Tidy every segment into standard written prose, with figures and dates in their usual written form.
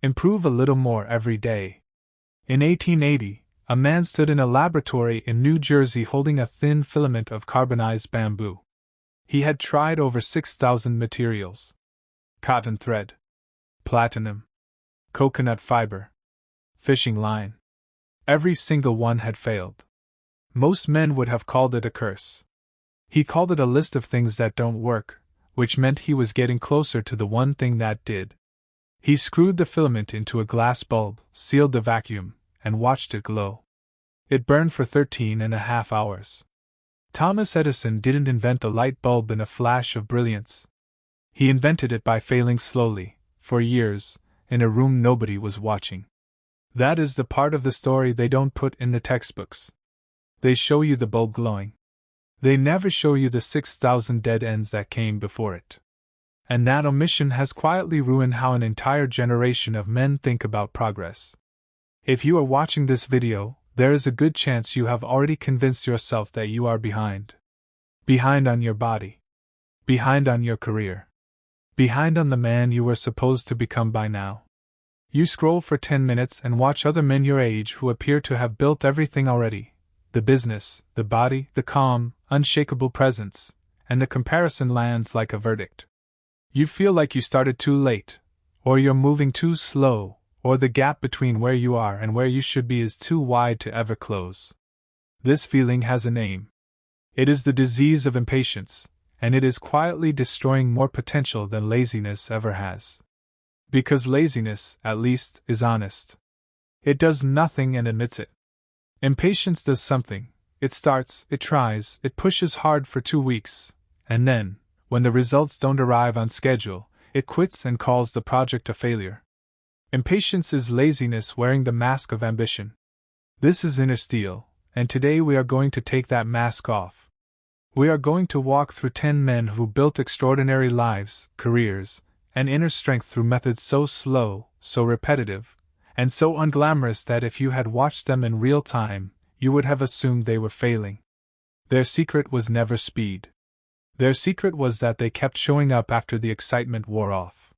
Improve a little more every day. In 1880, a man stood in a laboratory in New Jersey holding a thin filament of carbonized bamboo. He had tried over 6,000 materials: cotton thread, platinum, coconut fiber, fishing line. Every single one had failed. Most men would have called it a curse. He called it a list of things that don't work, which meant he was getting closer to the one thing that did. He screwed the filament into a glass bulb, sealed the vacuum, and watched it glow. It burned for 13.5 hours. Thomas Edison didn't invent the light bulb in a flash of brilliance. He invented it by failing slowly, for years, in a room nobody was watching. That is the part of the story they don't put in the textbooks. They show you the bulb glowing. They never show you the 6,000 dead ends that came before it. And that omission has quietly ruined how an entire generation of men think about progress. If you are watching this video, there is a good chance you have already convinced yourself that you are behind. Behind on your body. Behind on your career. Behind on the man you were supposed to become by now. You scroll for 10 minutes and watch other men your age who appear to have built everything already: the business, the body, the calm, unshakable presence, and the comparison lands like a verdict. You feel like you started too late, or you're moving too slow, or the gap between where you are and where you should be is too wide to ever close. This feeling has a name. It is the disease of impatience, and it is quietly destroying more potential than laziness ever has. Because laziness, at least, is honest. It does nothing and admits it. Impatience does something. It starts, it tries, it pushes hard for 2 weeks, and then, when the results don't arrive on schedule, it quits and calls the project a failure. Impatience is laziness wearing the mask of ambition. This is Inner Steel, and today we are going to take that mask off. We are going to walk through 10 men who built extraordinary lives, careers, and inner strength through methods so slow, so repetitive, and so unglamorous that if you had watched them in real time, you would have assumed they were failing. Their secret was never speed. Their secret was that they kept showing up after the excitement wore off.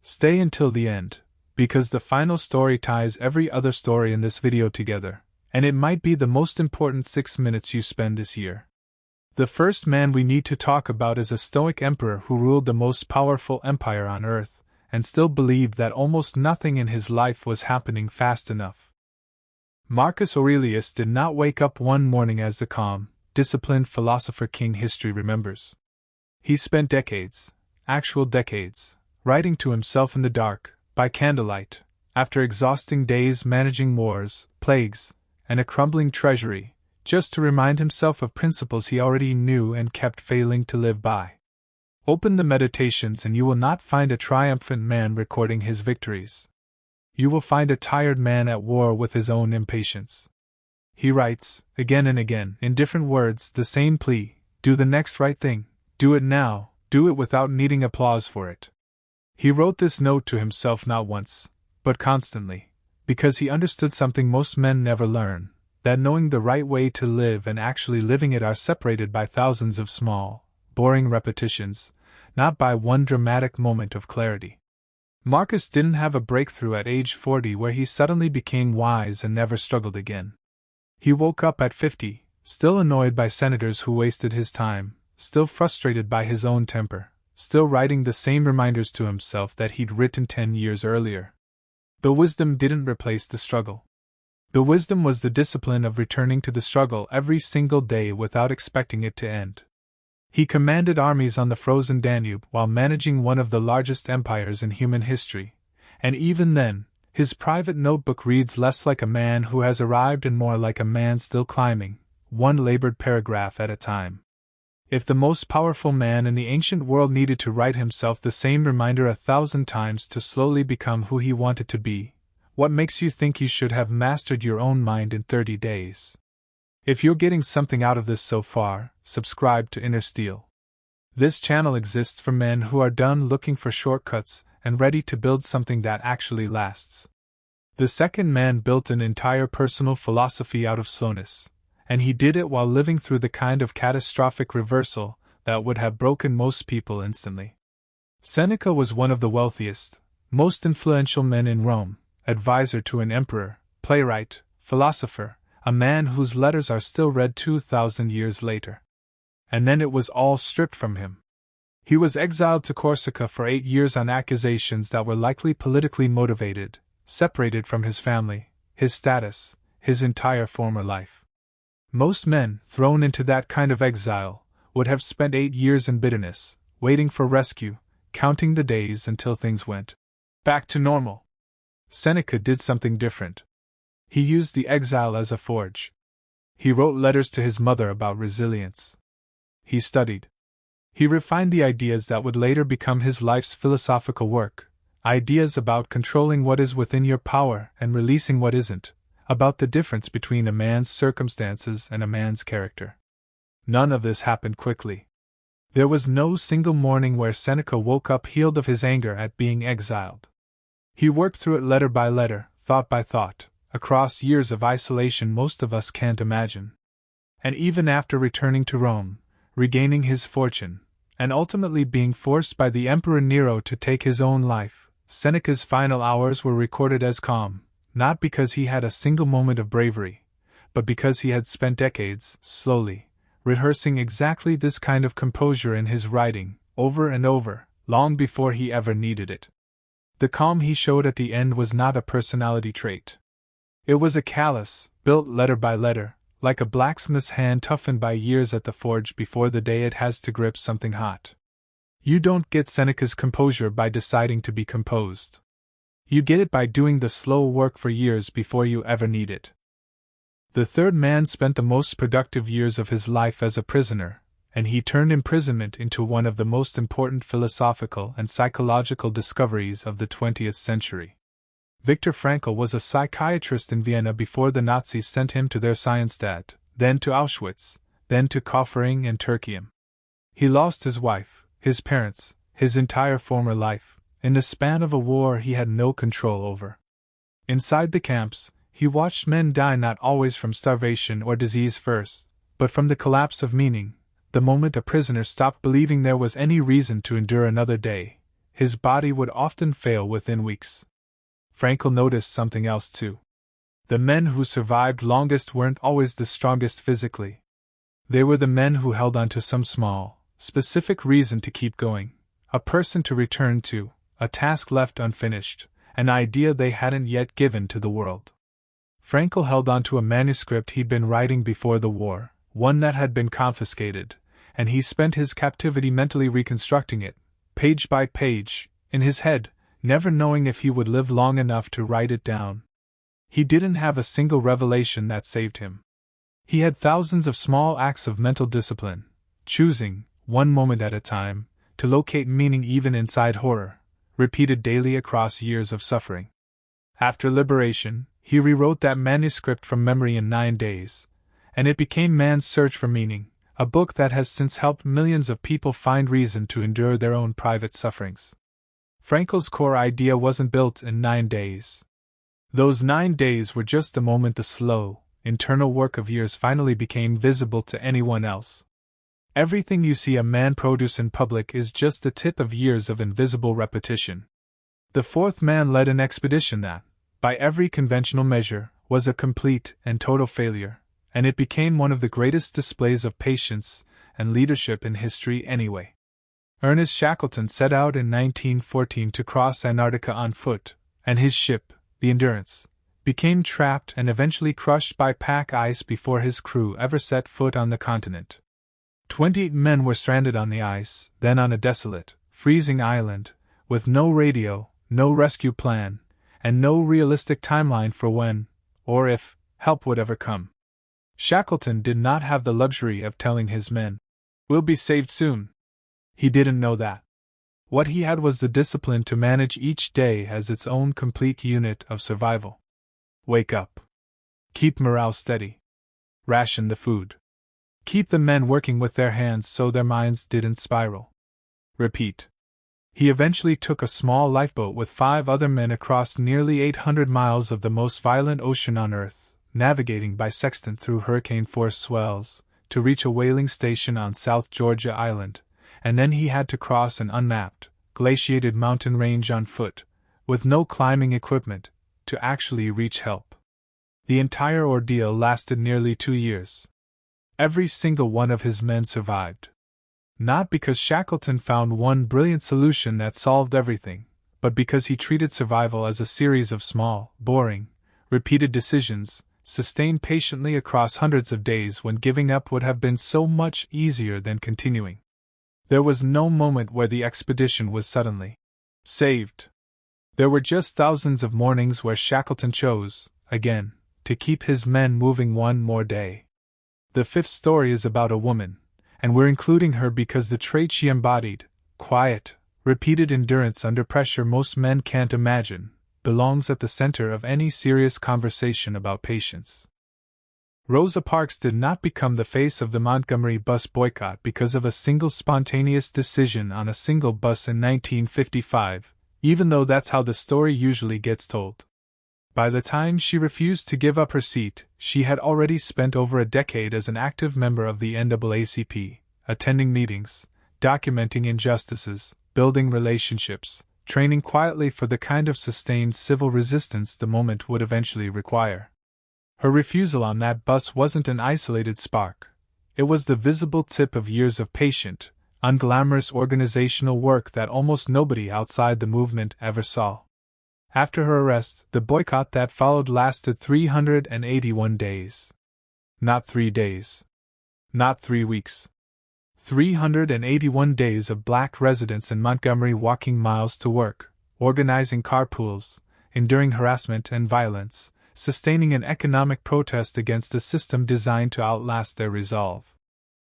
Stay until the end, because the final story ties every other story in this video together, and it might be the most important 6 minutes you spend this year. The first man we need to talk about is a Stoic emperor who ruled the most powerful empire on earth, and still believed that almost nothing in his life was happening fast enough. Marcus Aurelius did not wake up one morning as the calm, disciplined philosopher king history remembers. He spent decades, actual decades, writing to himself in the dark, by candlelight, after exhausting days managing wars, plagues, and a crumbling treasury, just to remind himself of principles he already knew and kept failing to live by. Open the Meditations and you will not find a triumphant man recording his victories. You will find a tired man at war with his own impatience. He writes, again and again, in different words, the same plea: do the next right thing, do it now, do it without needing applause for it. He wrote this note to himself not once, but constantly, because he understood something most men never learn, that knowing the right way to live and actually living it are separated by thousands of small, boring repetitions, not by one dramatic moment of clarity. Marcus didn't have a breakthrough at age 40 where he suddenly became wise and never struggled again. He woke up at 50, still annoyed by senators who wasted his time, still frustrated by his own temper, still writing the same reminders to himself that he'd written 10 years earlier. The wisdom didn't replace the struggle. The wisdom was the discipline of returning to the struggle every single day without expecting it to end. He commanded armies on the frozen Danube while managing one of the largest empires in human history, and even then, his private notebook reads less like a man who has arrived and more like a man still climbing, one labored paragraph at a time. If the most powerful man in the ancient world needed to write himself the same reminder 1,000 times to slowly become who he wanted to be, what makes you think you should have mastered your own mind in 30 days? If you're getting something out of this so far, subscribe to Inner Steel. This channel exists for men who are done looking for shortcuts and ready to build something that actually lasts. The second man built an entire personal philosophy out of slowness, and he did it while living through the kind of catastrophic reversal that would have broken most people instantly. Seneca was one of the wealthiest, most influential men in Rome, advisor to an emperor, playwright, philosopher, a man whose letters are still read 2,000 years later. And then it was all stripped from him. He was exiled to Corsica for 8 years on accusations that were likely politically motivated, separated from his family, his status, his entire former life. Most men, thrown into that kind of exile, would have spent 8 years in bitterness, waiting for rescue, counting the days until things went back to normal. Seneca did something different. He used the exile as a forge. He wrote letters to his mother about resilience. He studied. He refined the ideas that would later become his life's philosophical work, ideas about controlling what is within your power and releasing what isn't, about the difference between a man's circumstances and a man's character. None of this happened quickly. There was no single morning where Seneca woke up healed of his anger at being exiled. He worked through it letter by letter, thought by thought, across years of isolation most of us can't imagine. And even after returning to Rome, regaining his fortune, and ultimately being forced by the Emperor Nero to take his own life, Seneca's final hours were recorded as calm, not because he had a single moment of bravery, but because he had spent decades, slowly, rehearsing exactly this kind of composure in his writing, over and over, long before he ever needed it. The calm he showed at the end was not a personality trait. It was a callus, built letter by letter, like a blacksmith's hand toughened by years at the forge before the day it has to grip something hot. You don't get Seneca's composure by deciding to be composed. You get it by doing the slow work for years before you ever need it. The third man spent the most productive years of his life as a prisoner, and he turned imprisonment into one of the most important philosophical and psychological discoveries of the 20th century. Viktor Frankl was a psychiatrist in Vienna before the Nazis sent him to their Scienstadt, then to Auschwitz, then to Kaufering and Turkium. He lost his wife, his parents, his entire former life, in the span of a war he had no control over. Inside the camps, he watched men die not always from starvation or disease first, but from the collapse of meaning. The moment a prisoner stopped believing there was any reason to endure another day, his body would often fail within weeks. Frankl noticed something else too. The men who survived longest weren't always the strongest physically. They were the men who held on to some small, specific reason to keep going, a person to return to, a task left unfinished, an idea they hadn't yet given to the world. Frankl held on to a manuscript he'd been writing before the war, one that had been confiscated, and he spent his captivity mentally reconstructing it, page by page, in his head, never knowing if he would live long enough to write it down. He didn't have a single revelation that saved him. He had thousands of small acts of mental discipline, choosing, one moment at a time, to locate meaning even inside horror, repeated daily across years of suffering. After liberation, he rewrote that manuscript from memory in 9 days, and it became Man's Search for Meaning, a book that has since helped millions of people find reason to endure their own private sufferings. Frankl's core idea wasn't built in 9 days. Those 9 days were just the moment the slow, internal work of years finally became visible to anyone else. Everything you see a man produce in public is just the tip of years of invisible repetition. The fourth man led an expedition that, by every conventional measure, was a complete and total failure, and it became one of the greatest displays of patience and leadership in history anyway. Ernest Shackleton set out in 1914 to cross Antarctica on foot, and his ship, the Endurance, became trapped and eventually crushed by pack ice before his crew ever set foot on the continent. 28 men were stranded on the ice, then on a desolate, freezing island, with no radio, no rescue plan, and no realistic timeline for when, or if, help would ever come. Shackleton did not have the luxury of telling his men, "We'll be saved soon." He didn't know that. What he had was the discipline to manage each day as its own complete unit of survival. Wake up. Keep morale steady. Ration the food. Keep the men working with their hands so their minds didn't spiral. Repeat. He eventually took a small lifeboat with 5 other men across nearly 800 miles of the most violent ocean on Earth, navigating by sextant through hurricane-force swells, to reach a whaling station on South Georgia Island, and then he had to cross an unmapped, glaciated mountain range on foot, with no climbing equipment, to actually reach help. The entire ordeal lasted nearly 2 years. Every single one of his men survived. Not because Shackleton found one brilliant solution that solved everything, but because he treated survival as a series of small, boring, repeated decisions, sustained patiently across hundreds of days when giving up would have been so much easier than continuing. There was no moment where the expedition was suddenly saved. There were just thousands of mornings where Shackleton chose, again, to keep his men moving one more day. The fifth story is about a woman, and we're including her because the trait she embodied, quiet, repeated endurance under pressure most men can't imagine, belongs at the center of any serious conversation about patience. Rosa Parks did not become the face of the Montgomery bus boycott because of a single spontaneous decision on a single bus in 1955, even though that's how the story usually gets told. By the time she refused to give up her seat, she had already spent over a decade as an active member of the NAACP, attending meetings, documenting injustices, building relationships, training quietly for the kind of sustained civil resistance the moment would eventually require. Her refusal on that bus wasn't an isolated spark. It was the visible tip of years of patient, unglamorous organizational work that almost nobody outside the movement ever saw. After her arrest, the boycott that followed lasted 381 days. Not 3 days. Not 3 weeks. 381 days of black residents in Montgomery walking miles to work, organizing carpools, enduring harassment and violence, sustaining an economic protest against a system designed to outlast their resolve.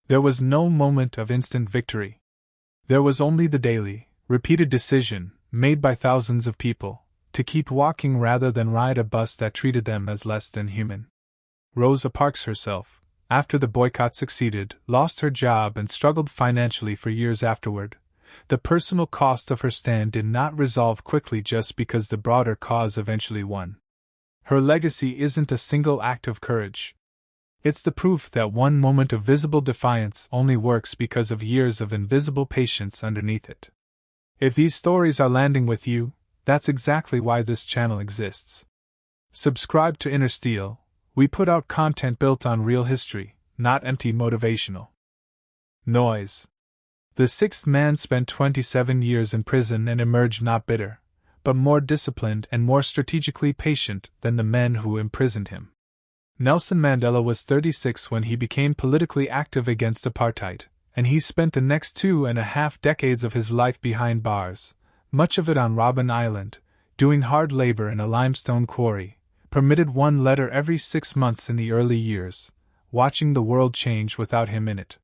There was no moment of instant victory. There was only the daily, repeated decision, made by thousands of people, to keep walking rather than ride a bus that treated them as less than human. Rosa Parks herself, after the boycott succeeded, lost her job and struggled financially for years afterward. The personal cost of her stand did not resolve quickly just because the broader cause eventually won. Her legacy isn't a single act of courage. It's the proof that one moment of visible defiance only works because of years of invisible patience underneath it. If these stories are landing with you, that's exactly why this channel exists. Subscribe to Inner Steel. We put out content built on real history, not empty motivational noise. The sixth man spent 27 years in prison and emerged not bitter, but more disciplined and more strategically patient than the men who imprisoned him. Nelson Mandela was 36 when he became politically active against apartheid, and he spent the next 2.5 decades of his life behind bars, much of it on Robben Island, doing hard labor in a limestone quarry, permitted one letter every 6 months in the early years, watching the world change without him in it.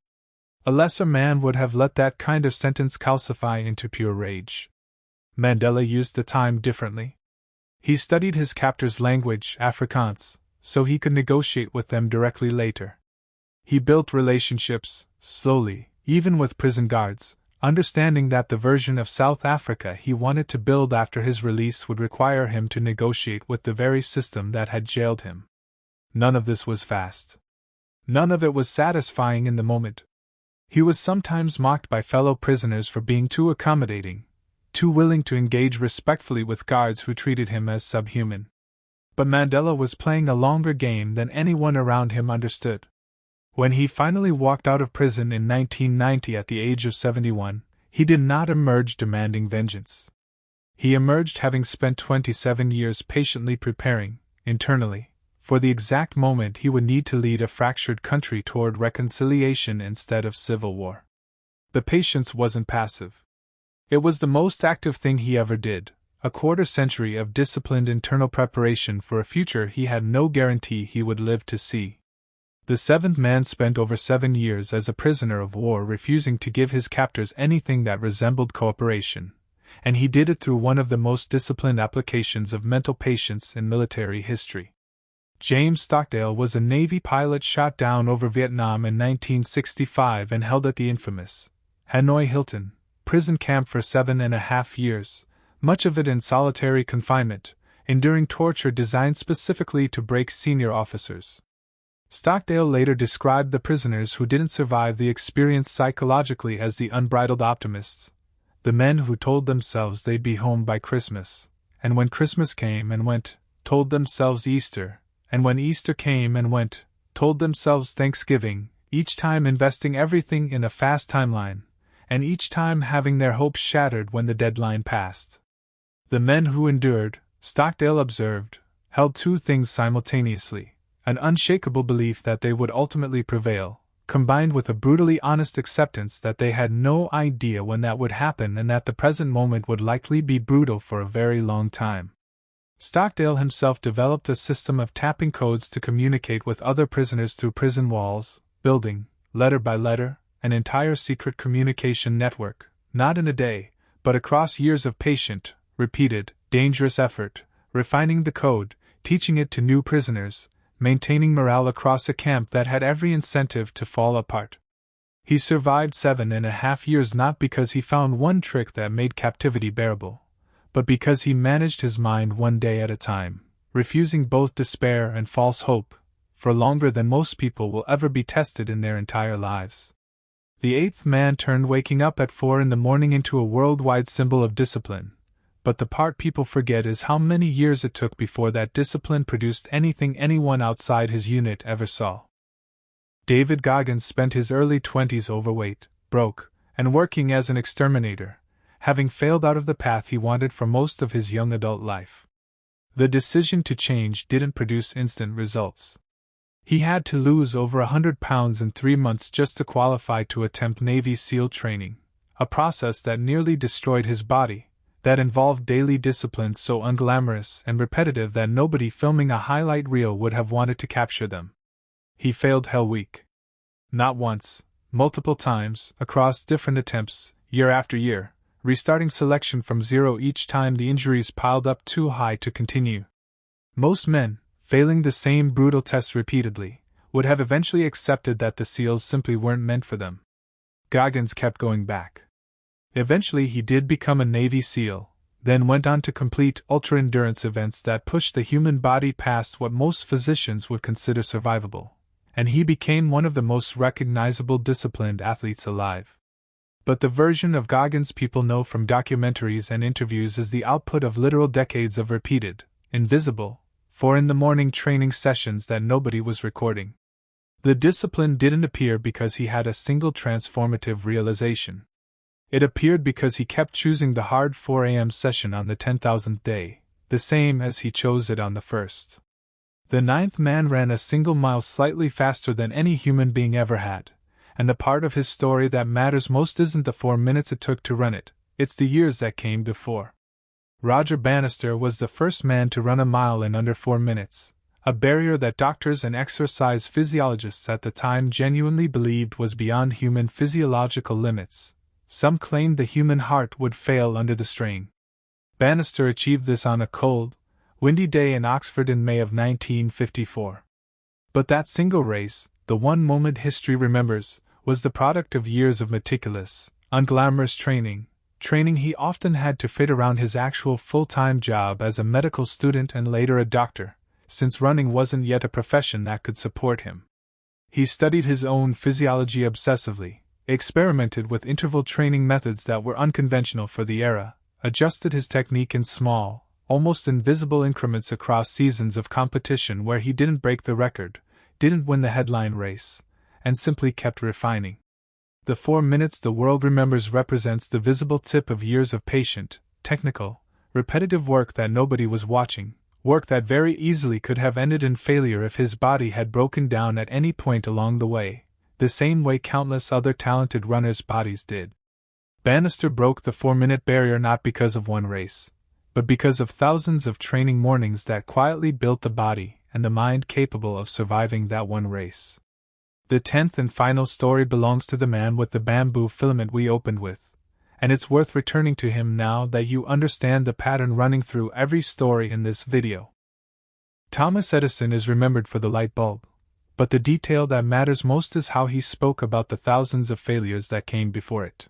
A lesser man would have let that kind of sentence calcify into pure rage. Mandela used the time differently. He studied his captors' language, Afrikaans, so he could negotiate with them directly later. He built relationships, slowly, even with prison guards, understanding that the version of South Africa he wanted to build after his release would require him to negotiate with the very system that had jailed him. None of this was fast. None of it was satisfying in the moment. He was sometimes mocked by fellow prisoners for being too accommodating, too willing to engage respectfully with guards who treated him as subhuman. But Mandela was playing a longer game than anyone around him understood. When he finally walked out of prison in 1990 at the age of 71, he did not emerge demanding vengeance. He emerged having spent 27 years patiently preparing, internally, for the exact moment he would need to lead a fractured country toward reconciliation instead of civil war. The patience wasn't passive. It was the most active thing he ever did, a quarter-century of disciplined internal preparation for a future he had no guarantee he would live to see. The seventh man spent over 7 years as a prisoner of war, refusing to give his captors anything that resembled cooperation, and he did it through one of the most disciplined applications of mental patience in military history. James Stockdale was a Navy pilot shot down over Vietnam in 1965 and held at the infamous Hanoi Hilton prison camp for 7.5 years, much of it in solitary confinement, enduring torture designed specifically to break senior officers. Stockdale later described the prisoners who didn't survive the experience psychologically as the unbridled optimists, the men who told themselves they'd be home by Christmas, and when Christmas came and went, told themselves Easter, and when Easter came and went, told themselves Thanksgiving, each time investing everything in a fast timeline, and each time having their hopes shattered when the deadline passed. The men who endured, Stockdale observed, held two things simultaneously: an unshakable belief that they would ultimately prevail, combined with a brutally honest acceptance that they had no idea when that would happen and that the present moment would likely be brutal for a very long time. Stockdale himself developed a system of tapping codes to communicate with other prisoners through prison walls, building, letter by letter, an entire secret communication network, not in a day, but across years of patient, repeated, dangerous effort, refining the code, teaching it to new prisoners, maintaining morale across a camp that had every incentive to fall apart. He survived 7.5 years not because he found one trick that made captivity bearable, but because he managed his mind one day at a time, refusing both despair and false hope, for longer than most people will ever be tested in their entire lives. The eighth man turned waking up at 4 a.m. into a worldwide symbol of discipline, but the part people forget is how many years it took before that discipline produced anything anyone outside his unit ever saw. David Goggins spent his early 20s overweight, broke, and working as an exterminator, having failed out of the path he wanted for most of his young adult life. The decision to change didn't produce instant results. He had to lose over 100 pounds in 3 months just to qualify to attempt Navy SEAL training, a process that nearly destroyed his body, that involved daily disciplines so unglamorous and repetitive that nobody filming a highlight reel would have wanted to capture them. He failed Hell Week. Not once, multiple times, across different attempts, year after year, restarting selection from zero each time the injuries piled up too high to continue. Most men, failing the same brutal tests repeatedly, would have eventually accepted that the SEALs simply weren't meant for them. Goggins kept going back. Eventually he did become a Navy SEAL, then went on to complete ultra-endurance events that pushed the human body past what most physicians would consider survivable, and he became one of the most recognizable disciplined athletes alive. But the version of Goggins people know from documentaries and interviews is the output of literal decades of repeated, invisible, 4 a.m. training sessions that nobody was recording. The discipline didn't appear because he had a single transformative realization. It appeared because he kept choosing the hard 4 a.m. session on the 10,000th day, the same as he chose it on the first. The 9th man ran a single mile slightly faster than any human being ever had, and the part of his story that matters most isn't the 4 minutes it took to run it, it's the years that came before. Roger Bannister was the first man to run a mile in under 4 minutes, a barrier that doctors and exercise physiologists at the time genuinely believed was beyond human physiological limits. Some claimed the human heart would fail under the strain. Bannister achieved this on a cold, windy day in Oxford in May of 1954. But that single race, the one moment history remembers, was the product of years of meticulous, unglamorous training he often had to fit around his actual full-time job as a medical student and later a doctor, since running wasn't yet a profession that could support him. He studied his own physiology obsessively, experimented with interval training methods that were unconventional for the era, adjusted his technique in small, almost invisible increments across seasons of competition where he didn't break the record, didn't win the headline race, and simply kept refining. The 4 minutes the world remembers represents the visible tip of years of patient, technical, repetitive work that nobody was watching, work that very easily could have ended in failure if his body had broken down at any point along the way, the same way countless other talented runners' bodies did. Bannister broke the 4-minute barrier not because of one race, but because of thousands of training mornings that quietly built the body and the mind capable of surviving that one race. The 10th and final story belongs to the man with the bamboo filament we opened with, and it's worth returning to him now that you understand the pattern running through every story in this video. Thomas Edison is remembered for the light bulb, but the detail that matters most is how he spoke about the thousands of failures that came before it.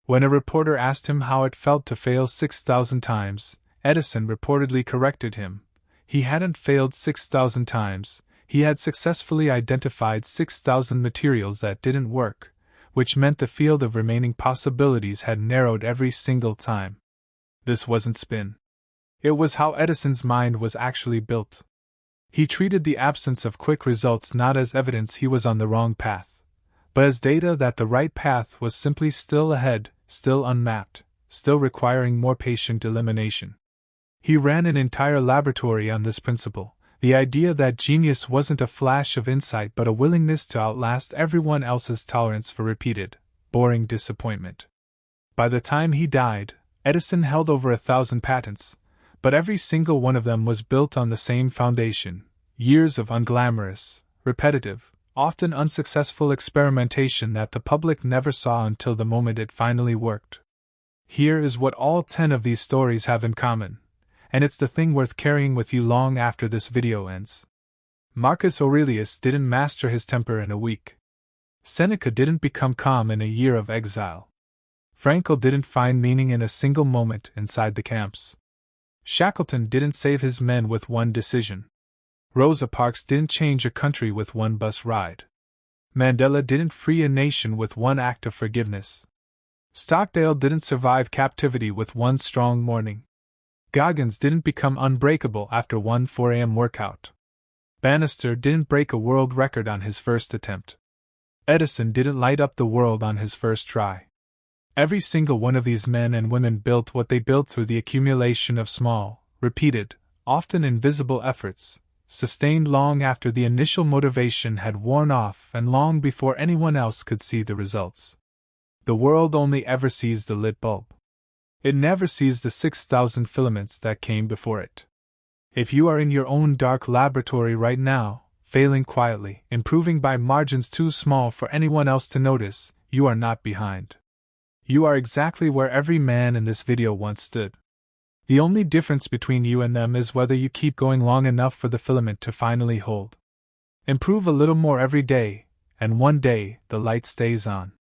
When a reporter asked him how it felt to fail 6,000 times, Edison reportedly corrected him. He hadn't failed 6,000 times, he had successfully identified 6,000 materials that didn't work, which meant the field of remaining possibilities had narrowed every single time. This wasn't spin. It was how Edison's mind was actually built. He treated the absence of quick results not as evidence he was on the wrong path, but as data that the right path was simply still ahead, still unmapped, still requiring more patient elimination. He ran an entire laboratory on this principle, the idea that genius wasn't a flash of insight but a willingness to outlast everyone else's tolerance for repeated, boring disappointment. By the time he died, Edison held over 1,000 patents, but every single one of them was built on the same foundation: years of unglamorous, repetitive, often unsuccessful experimentation that the public never saw until the moment it finally worked. Here is what all 10 of these stories have in common, and it's the thing worth carrying with you long after this video ends. Marcus Aurelius didn't master his temper in a week. Seneca didn't become calm in a year of exile. Frankl didn't find meaning in a single moment inside the camps. Shackleton didn't save his men with one decision. Rosa Parks didn't change a country with one bus ride. Mandela didn't free a nation with one act of forgiveness. Stockdale didn't survive captivity with one strong morning. Goggins didn't become unbreakable after one 4 a.m. workout. Bannister didn't break a world record on his first attempt. Edison didn't light up the world on his first try. Every single one of these men and women built what they built through the accumulation of small, repeated, often invisible efforts, sustained long after the initial motivation had worn off and long before anyone else could see the results. The world only ever sees the lit bulb. It never sees the 6,000 filaments that came before it. If you are in your own dark laboratory right now, failing quietly, improving by margins too small for anyone else to notice, you are not behind. You are exactly where every man in this video once stood. The only difference between you and them is whether you keep going long enough for the filament to finally hold. Improve a little more every day, and one day the light stays on.